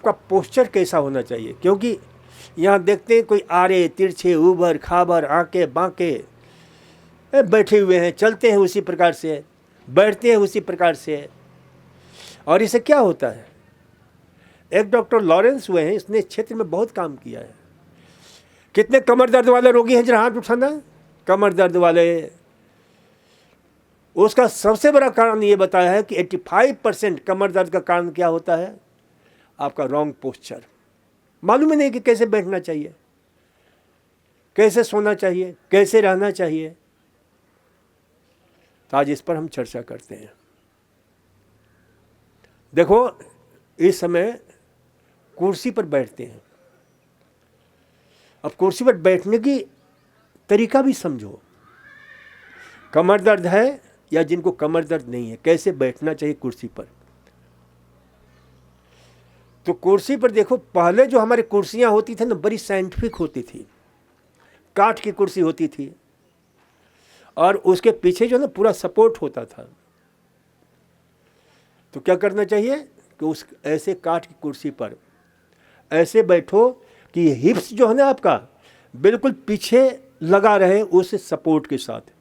आपका पोस्चर कैसा होना चाहिए, क्योंकि यहाँ देखते हैं कोई आड़े तिरछे ऊबर खाबर आके बांके बैठे हुए हैं, चलते हैं उसी प्रकार से, बैठते हैं उसी प्रकार से। और इससे क्या होता है, एक डॉक्टर लॉरेंस हुए हैं, इसने इस क्षेत्र में बहुत काम किया है। कितने कमर दर्द वाले रोगी हैं, जरा हाथ उठाना। कमर दर्द वाले, उसका सबसे बड़ा कारण ये बताया है कि 85% कमर दर्द का कारण क्या होता है, आपका रॉन्ग पोस्चर। मालूम ही नहीं कि कैसे बैठना चाहिए, कैसे सोना चाहिए, कैसे रहना चाहिए। तो आज इस पर हम चर्चा करते हैं। देखो, इस समय कुर्सी पर बैठते हैं, अब कुर्सी पर बैठने की तरीका भी समझो। कमर दर्द है या जिनको कमर दर्द नहीं है, कैसे बैठना चाहिए कुर्सी पर। तो कुर्सी पर देखो, पहले जो हमारी कुर्सियां होती थी ना, बड़ी साइंटिफिक होती थी, काठ की कुर्सी होती थी, और उसके पीछे जो ना पूरा सपोर्ट होता था। तो क्या करना चाहिए कि उस ऐसे काठ की कुर्सी पर ऐसे बैठो कि हिप्स जो है ना आपका बिल्कुल पीछे लगा रहे उस सपोर्ट के साथ।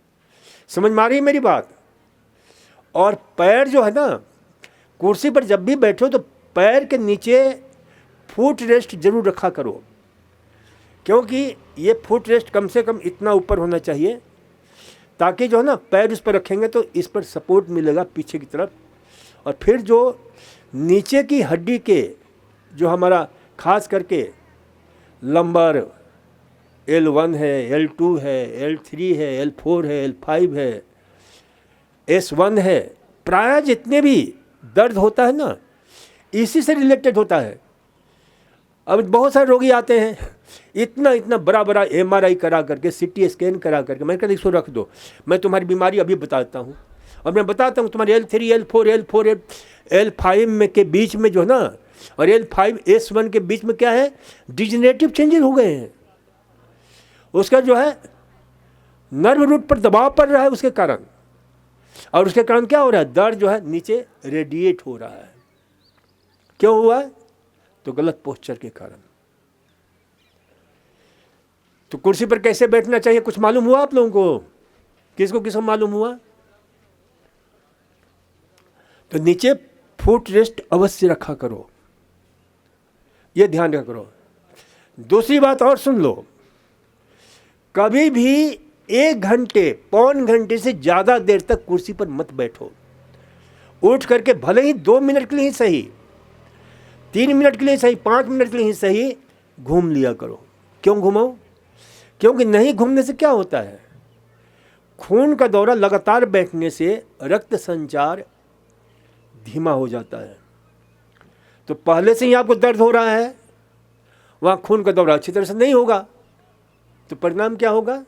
समझ में आ रही है मेरी बात। और पैर जो है ना, कुर्सी पर जब भी बैठो तो पैर के नीचे फुट रेस्ट जरूर रखा करो, क्योंकि ये फुट रेस्ट कम से कम इतना ऊपर होना चाहिए, ताकि जो है ना पैर उस पर रखेंगे तो इस पर सपोर्ट मिलेगा पीछे की तरफ। और फिर जो नीचे की हड्डी के जो हमारा खास करके लंबर L1 है, L2 है, L3 है, L4 है, L5 है, S1 है, प्रायः जितने भी दर्द होता है ना, इसी से रिलेटेड होता है। अब बहुत सारे रोगी आते हैं, इतना इतना बड़ा बड़ा MRI करा करके, CT स्कैन करा करके, मैं कहता इसको रख दो, मैं तुम्हारी बीमारी अभी बताता हूँ। और मैं बताता हूँ तुम्हारे L3, L4, L5 में के बीच में जो है ना, और L5 S1 के बीच में क्या है, डिजेनरेटिव चेंजेस हो गए हैं। उसका जो है नर्व रूट पर दबाव पड़ रहा है उसके कारण, और उसके कारण क्या हो रहा है, दर्द जो है नीचे रेडिएट हो रहा है। क्यों हुआ है, तो गलत पोस्चर के कारण। तो कुर्सी पर कैसे बैठना चाहिए, कुछ मालूम हुआ आप लोगों को? किसको मालूम हुआ? तो नीचे फुट रेस्ट अवश्य रखा करो, ये ध्यान रखा करो। दूसरी बात और सुन लो, कभी भी 1 घंटे पौन घंटे से ज़्यादा देर तक कुर्सी पर मत बैठो। उठ करके भले ही 2 मिनट के लिए ही सही, 3 मिनट के लिए सही, 5 मिनट के लिए ही सही, घूम लिया करो। क्यों घूमो? क्योंकि नहीं घूमने से क्या होता है, खून का दौरा लगातार बैठने से रक्त संचार धीमा हो जाता है। तो पहले से ही आपको दर्द हो रहा है, वहाँ खून का दौरा अच्छी तरह से नहीं होगा, तो परिणाम क्या होगा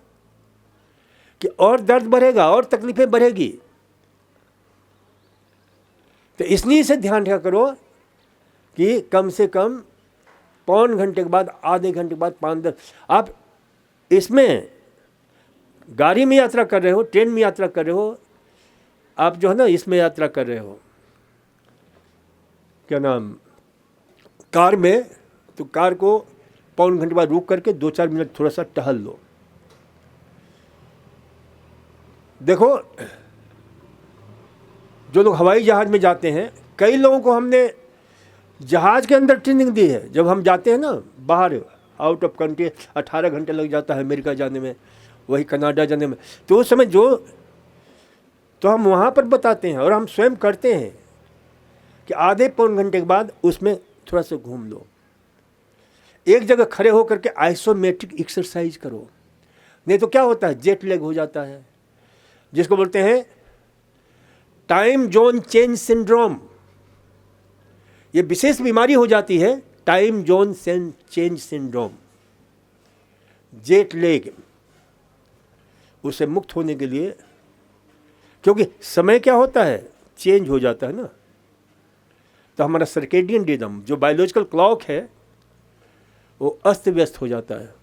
कि और दर्द बढ़ेगा और तकलीफें बढ़ेगी। तो इसलिए इसे ध्यान रखा करो कि कम से कम पौन घंटे के बाद, आधे घंटे के बाद 5-10, आप इसमें गाड़ी में यात्रा कर रहे हो, ट्रेन में यात्रा कर रहे हो, आप जो है ना इसमें यात्रा कर रहे हो, क्या नाम, कार में, तो कार को पौन घंटे बाद रुक करके 2-4 मिनट थोड़ा सा टहल लो। देखो, जो लोग हवाई जहाज में जाते हैं, कई लोगों को हमने जहाज के अंदर ट्रेनिंग दी है। जब हम जाते हैं ना बाहर, आउट ऑफ कंट्री, 18 घंटे लग जाता है अमेरिका जाने में, वही कनाडा जाने में, तो उस समय तो हम वहाँ पर बताते हैं और हम स्वयं करते हैं कि आधे पौन घंटे के बाद उसमें थोड़ा सा घूम लो, एक जगह खड़े होकर के आइसोमेट्रिक एक्सरसाइज करो। नहीं तो क्या होता है, जेट लैग हो जाता है, जिसको बोलते हैं टाइम जोन चेंज सिंड्रोम। ये विशेष बीमारी हो जाती है, time zone change syndrome, jet lag. उससे मुक्त होने के लिए, क्योंकि समय क्या होता है, चेंज हो जाता है ना, तो हमारा सर्केडियन रिदम जो बायोलॉजिकल क्लॉक है वो अस्त व्यस्त हो जाता है।